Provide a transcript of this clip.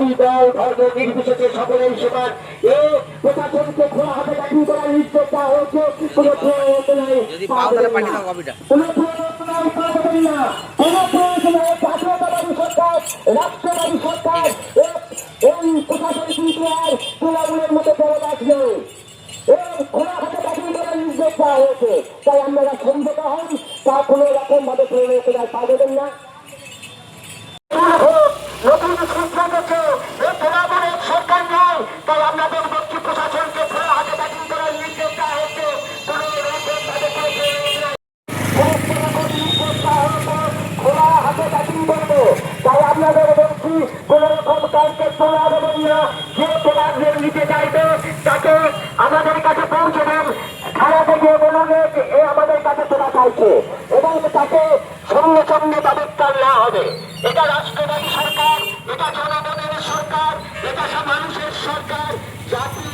জাতি দল ধর্ম নির্বিশেষে সকলেই সমান। এ প্রশাসনকে খোলা হাতে ব্যাটিং করার নির্দেশ দেওয়া হয়েছে। কোনো প্রয়োজনে জাতীয়তাবাদী সরকার, রাষ্ট্রবাদী সরকার, এই প্রশাসন কিন্তু আর তৃণমূলের মতো দলদাস নেই। খোলা হাতে ব্যাটিং করার নির্দেশ দেওয়া হয়েছে। তাই আপনারা সমঝোতা হন, তা কোনো রকম ভাবে প্রয়োজনে পাবেন না। নতুন সিদ্ধান্তকে তৃণমূলের সরকার নয়, তাই আপনাদের ব্যক্তি প্রশাসনকে খোলা হাতে ব্যাটিং করার নির্দেশ দেওয়া হচ্ছে। কোনো রকম ভাবে খোলা হাতে ব্যাটিং করবো, তাই আপনাদের বলছি কোন রকম কাউকে তোলা দেবেন না। যে তোলাদের নিতে চাইবে তাকে আমাদের কাছে পৌঁছে দেন। খেলাতে গিয়ে বলবে এ আমাদের কাছে তোলা চাইছে এবং তাকে সঙ্গে সঙ্গে ব্যবস্থা নেওয়া হবে। এটা রাষ্ট্রবাদী সরকার, এটা জনগণের সরকার, এটা সব মানুষের সরকার। জাতি